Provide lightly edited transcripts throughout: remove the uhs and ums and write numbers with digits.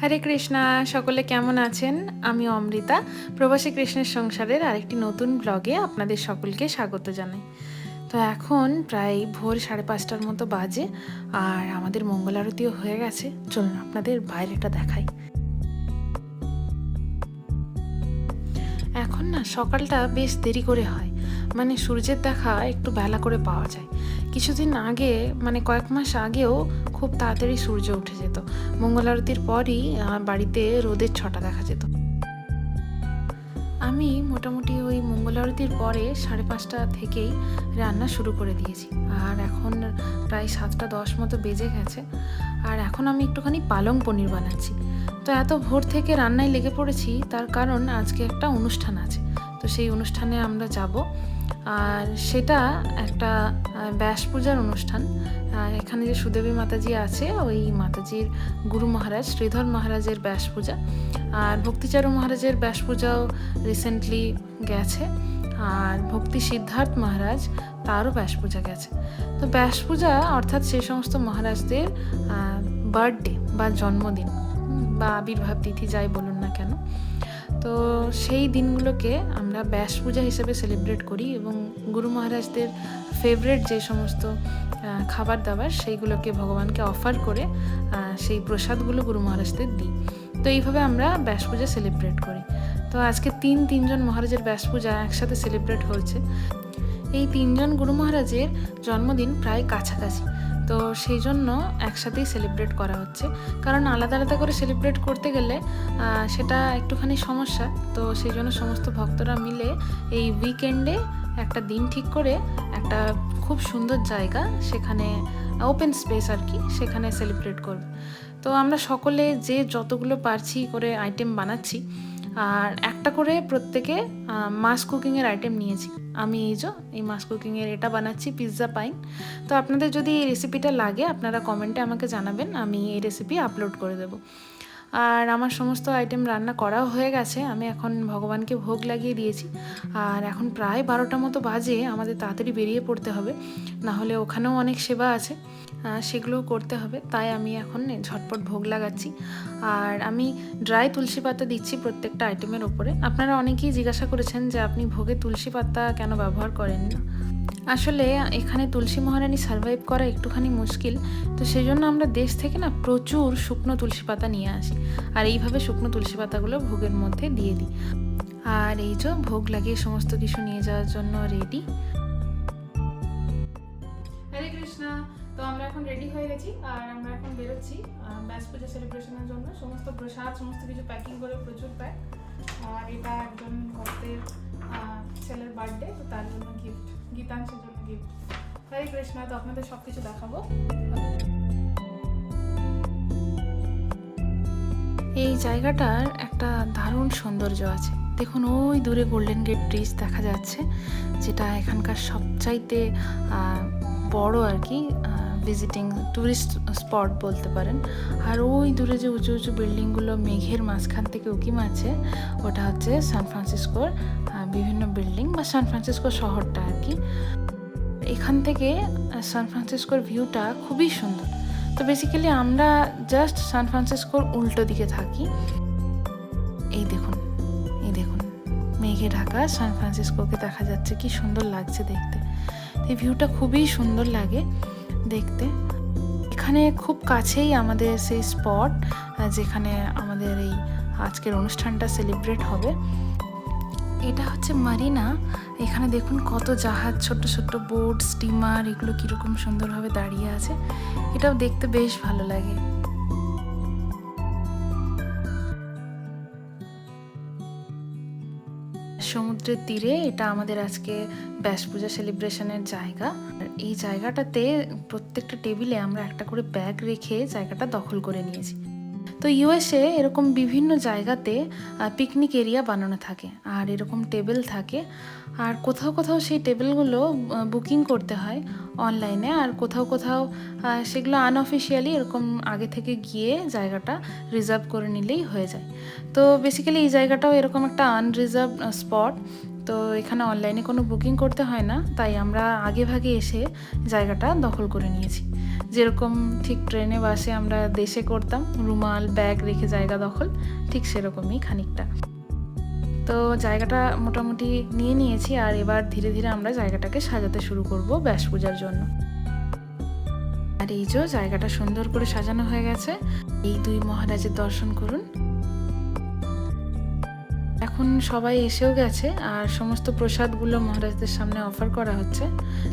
হরে কৃষ্ণা, সকলে কেমন আছেন? আমি অমৃতা, প্রবাসী কৃষ্ণের সংসারের আরেকটি নতুন ব্লগে আপনাদের সকলকে স্বাগত জানাই। তো এখন প্রায় ভোর 5:30টার মতো বাজে, আর আমাদের মঙ্গল আরতিও হয়ে গেছে। চলুন আপনাদের বাইরেটা দেখাই। এখন না সকালটা বেশ দেরি করে হয়, মানে সূর্যের দেখা একটু বেলা করে পাওয়া যায়। কিছুদিন আগে, মানে কয়েক মাস আগেও খুব তাড়াতাড়ি সূর্য উঠে যেত। মঙ্গল আরতির পরই বাড়িতে রোদের ছটা দেখা যেত। আমি মোটামুটি ওই মঙ্গল আরতির পরে 5:30 থেকেই রান্না শুরু করে দিয়েছি, আর এখন প্রায় 7:10 মতো বেজে গেছে। আর এখন আমি একটুখানি পালং পনির বানাচ্ছি। তো এত ভোর থেকে রান্নায় লেগে পড়েছি, তার কারণ আজকে একটা অনুষ্ঠান আছে। তো সেই অনুষ্ঠানে আমরা যাব, আর সেটা একটা ব্যাস পূজার অনুষ্ঠান। আর এখানে যে সুদেবী মাতাজি আছে, ওই মাতাজির গুরু মহারাজ শ্রীধর মহারাজের ব্যাস পূজা। আর ভক্তিচারু মহারাজের ব্যাস পূজাও রিসেন্টলি গেছে, আর ভক্তি সিদ্ধার্থ মহারাজ তারও ব্যাস পূজা গেছে। তো ব্যাস পূজা অর্থাৎ সেই সমস্ত মহারাজদের বার্থডে বা জন্মদিন বা আবির্ভাব তিথি যাই বলুন না কেন, তো সেই দিনগুলোকে আমরা ব্যাস পূজা হিসেবে সেলিব্রেট করি, এবং গুরু মহারাজদের ফেভারিট যে সমস্ত খাবার দাবার সেইগুলোকে ভগবানকে অফার করে সেই প্রসাদগুলো গুরু মহারাজদের দিই। তো এইভাবে আমরা ব্যাস পূজা সেলিব্রেট করি। তো আজকে তিনজন মহারাজের ব্যাস পূজা একসাথে সেলিব্রেট হয়েছে। এই তিনজন গুরু মহারাজের জন্মদিন প্রায় কাছাকাছি, তো সেই জন্য একসাথেই সেলিব্রেট করা হচ্ছে। কারণ আলাদা আলাদা করে সেলিব্রেট করতে গেলে সেটা একটুখানি সমস্যা। তো সেই জন্য সমস্ত ভক্তরা মিলে এই উইকেন্ডে একটা দিন ঠিক করে একটা খুব সুন্দর জায়গা, সেখানে ওপেন স্পেস আর কি, সেখানে সেলিব্রেট করবে। তো আমরা সকলে যে যতগুলো পারছি করে আইটেম বানাচ্ছি, আর একটা করে প্রত্যেকে মাস কুকিংয়ের আইটেম নিয়েছি। আমি এই মাস কুকিংয়ের এটা বানাচ্ছি, পিৎজা পাইন। তো আপনাদের যদি এই রেসিপিটা লাগে, আপনারা কমেন্টে আমাকে জানাবেন, আমি এই রেসিপি আপলোড করে দেবো। আর আমার সমস্ত আইটেম রান্না করাও হয়ে গেছে, আমি এখন ভগবানকে ভোগ লাগিয়ে দিয়েছি। আর এখন প্রায় 12টা মতো বাজে, আমাদের তাড়াতাড়ি বেরিয়ে পড়তে হবে, না হলে ওখানেও অনেক সেবা আছে, সেগুলোও করতে হবে। তাই আমি এখন ঝটপট ভোগ লাগাচ্ছি। আর আমি ড্রাই তুলসী পাতা দিচ্ছি প্রত্যেকটা আইটেমের ওপরে। আপনারা অনেকেই জিজ্ঞাসা করেছেন যে আপনি ভোগে তুলসী পাতা কেন ব্যবহার করেন না। আসলে এখানে তুলসী মহারানী সার্ভাইভ করা একটুখানি মুশকিল, তো সেই জন্য আমরা দেশ থেকে না প্রচুর শুকনো তুলসী পাতা নিয়ে আসি, আর এইভাবে শুকনো তুলসী পাতাগুলো ভোগের মধ্যে দিয়ে দিই। আর ভোগ লাগিয়ে সমস্ত কিছু নিয়ে যাওয়ার জন্য রেডি। হরে কৃষ্ণা। তো আমরা এখন রেডি হয়ে গেছি, আর আমরা এখন বেরোচ্ছি ব্যাস পূজা সেলিব্রেশনের জন্য। সমস্ত প্রসাদ সমস্ত কিছু প্যাকিং করে প্রচুর প্যাক। আর এটা একজন ভক্তের ছেলের বার্থডে, তো তার জন্য গিফট, গীতাংশের জন্য গিফট। হরে কৃষ্ণা। তো আপনাদের সব কিছু দেখাবো। এই জায়গাটার একটা দারুণ সৌন্দর্য আছে। দেখুন, ওই দূরে গোল্ডেন গেট ব্রিজ দেখা যাচ্ছে, যেটা এখানকার সবচাইতে বড় আর কি ভিজিটিং ট্যুরিস্ট স্পট বলতে পারেন। আর ওই দূরে যে উঁচু উঁচু বিল্ডিংগুলো মেঘের মাঝখান থেকে উঁকি মারছে, ওটা হচ্ছে সান ফ্রান্সিসকোর বিভিন্ন বিল্ডিং বা সান ফ্রান্সিসকো শহরটা আর কি। এখান থেকে সান ফ্রান্সিসকোর ভিউটা খুবই সুন্দর। তো বেসিক্যালি আমরা জাস্ট সান ফ্রান্সিসকোর উল্টো দিকে থাকি। এই দেখুন মেঘে ঢাকা সান ফ্রান্সিসকোকে দেখা যাচ্ছে, কি সুন্দর লাগছে দেখতে। এই ভিউটা খুবই সুন্দর লাগে দেখতে। এখানে খুব কাছেই আমাদের সেই স্পট যেখানে আমাদের এই আজকের অনুষ্ঠানটা সেলিব্রেট হবে। এটা হচ্ছে মারিনা। এখানে দেখুন কত জাহাজ, ছোট্ট ছোট্ট বোট, স্টিমার, এগুলো কীরকম সুন্দরভাবে দাঁড়িয়ে আছে। এটাও দেখতে বেশ ভালো লাগে। সমুদ্রের তীরে এটা আমাদের আজকে ব্যাস পূজা সেলিব্রেশনের জায়গা। আর এই জায়গাটাতে প্রত্যেকটা টেবিলে আমরা একটা করে ব্যাগ রেখে জায়গাটা দখল করে নিয়েছি। তো ইউএসএ এরকম বিভিন্ন জায়গাতে পিকনিক এরিয়া বানানো থাকে, আর এরকম টেবিল থাকে। আর কোথাও কোথাও সেই টেবিলগুলো বুকিং করতে হয় অনলাইনে, আর কোথাও কোথাও সেগুলো আনঅফিসিয়ালি এরকম আগে থেকে গিয়ে জায়গাটা রিজার্ভ করে নিলেই হয়ে যায়। তো বেসিক্যালি এই জায়গাটাও এরকম একটা আনরিজার্ভ স্পট। তো তো এখানে অনলাইনে কোনো বুকিং করতে হয় না, তাই আমরা আগে ভাগে এসে জায়গাটা দখল করে নিয়েছি। যেরকম ঠিক ট্রেনে বাসে আমরা দেশে করতাম, রুমাল ব্যাগ রেখে জায়গা দখল, ঠিক সেরকমই খানিকটা। তো জায়গাটা মোটামুটি নিয়ে নিয়েছি, আর এবার ধীরে ধীরে আমরা জায়গাটাকে সাজাতে শুরু করব ব্যাস পূজার জন্য। আর এই যে জায়গাটা সুন্দর করে সাজানো হয়ে গেছে। এই দুই মহারাজের দর্শন করুন। এখন সবাই এসেও গেছে, আর সমস্ত প্রসাদগুলো মহারাজদের সামনে অফার করা হচ্ছে,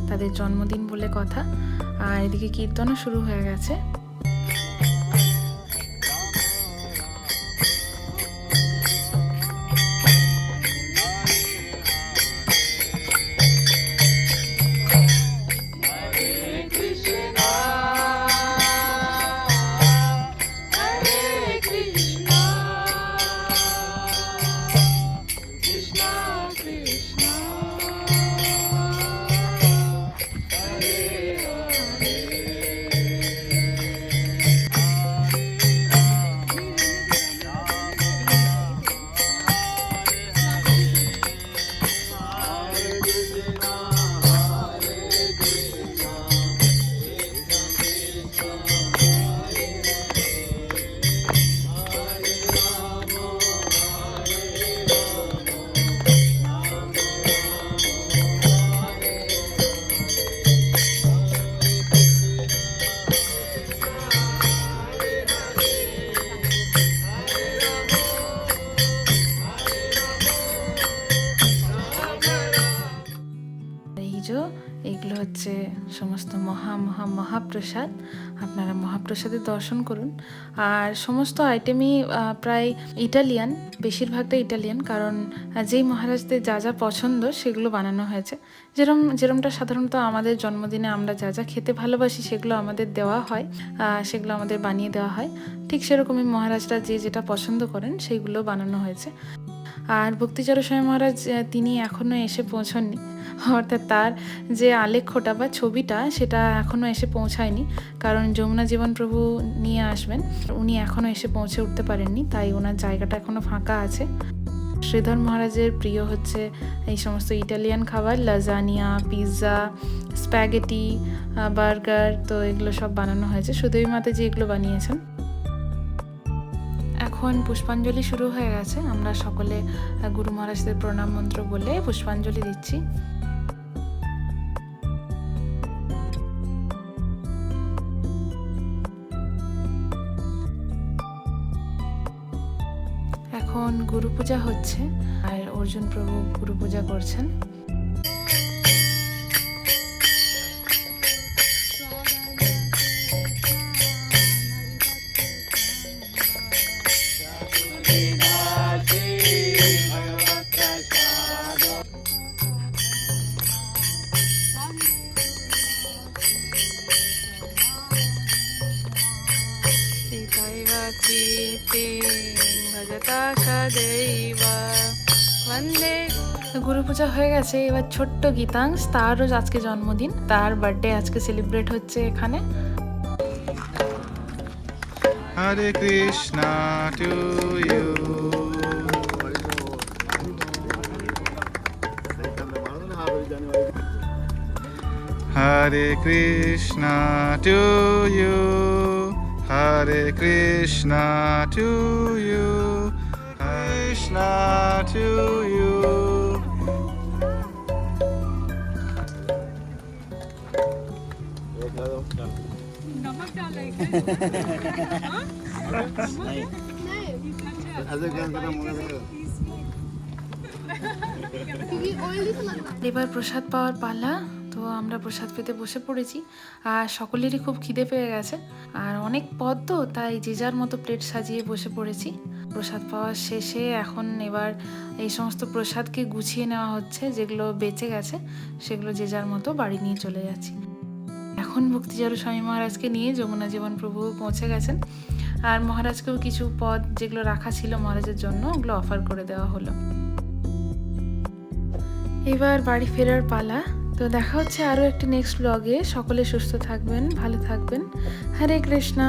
তাদের জন্মদিন বলে কথা। আর এদিকে কীর্তনও শুরু হয়ে গেছে। এগুলো হচ্ছে সমস্ত মহাপ্রসাদ। আপনারা মহাপ্রসাদের দর্শন করুন। আর সমস্ত আইটেমই প্রায় ইটালিয়ান, বেশিরভাগটা ইটালিয়ান, কারণ যেই মহারাজদের যা যা পছন্দ সেগুলো বানানো হয়েছে। যেরমটা সাধারণত আমাদের জন্মদিনে আমরা যা যা খেতে ভালোবাসি সেগুলো আমাদের দেওয়া হয়, সেগুলো আমাদের বানিয়ে দেওয়া হয়, ঠিক সেরকমই মহারাজরা যে যেটা পছন্দ করেন সেইগুলো বানানো হয়েছে। আর ভক্তিচরণ স্বামী মহারাজ তিনি এখনও এসে পৌঁছননি, অর্থাৎ তার যে আলেখ্যটা বা ছবিটা সেটা এখনও এসে পৌঁছায়নি, কারণ যমুনা জীবন প্রভু নিয়ে আসবেন, উনি এখনও এসে পৌঁছে উঠতে পারেননি, তাই ওনার জায়গাটা এখনও ফাঁকা আছে। শ্রীধর মহারাজের প্রিয় হচ্ছে এই সমস্ত ইটালিয়ান খাবার, লাজানিয়া, পিৎজা, স্প্যাগেটি, বার্গার, তো এগুলো সব বানানো হয়েছে। সুদেবী মাতাজি এগুলো বানিয়েছেন। এখন পুষ্পাঞ্জলি শুরু হয়ে গেছে। আমরা সকলে গুরু মহারাজদের প্রণাম মন্ত্র বলে পুষ্পাঞ্জলি দিচ্ছি। এখন গুরু পূজা হচ্ছে, আর অর্জুন প্রভু গুরু পূজা করছেন। গুরু পূজা হয়ে গেছে, এবার ছোট্ট গীতাংশ, তারও আজকে জন্মদিন, তার বার্থডে আজকে সেলিব্রেট হচ্ছে এখানে। Hare Krishna to you, Hare Krishna to you, Hare Krishna to you, Krishna to you. এবার প্রসাদ পাওয়ার পালা, তো আমরা প্রসাদ পেতে বসে পড়েছি। আর সকলেরই খুব খিদে পেয়ে গেছে, আর অনেক পদ তো, তাই যে যার মতো প্লেট সাজিয়ে বসে পড়েছি। প্রসাদ পাওয়ার শেষে এখন এবার এই সমস্ত প্রসাদকে গুছিয়ে নেওয়া হচ্ছে, যেগুলো বেঁচে গেছে সেগুলো যে যার মতো বাড়ি নিয়ে চলে যাচ্ছি। এখন ভক্তিচরণ স্বামী মহারাজকে নিয়ে যমুনা জীবন প্রভু পৌঁছে গেছেন, আর মহারাজকেও কিছু পদ যেগুলো রাখা ছিল মহারাজের জন্য ওগুলো অফার করে দেওয়া হলো। এবার বাড়ি ফেরার পালা। তো দেখা হচ্ছে আরও একটি নেক্সট ব্লগে। সকলে সুস্থ থাকবেন, ভালো থাকবেন। হরে কৃষ্ণা।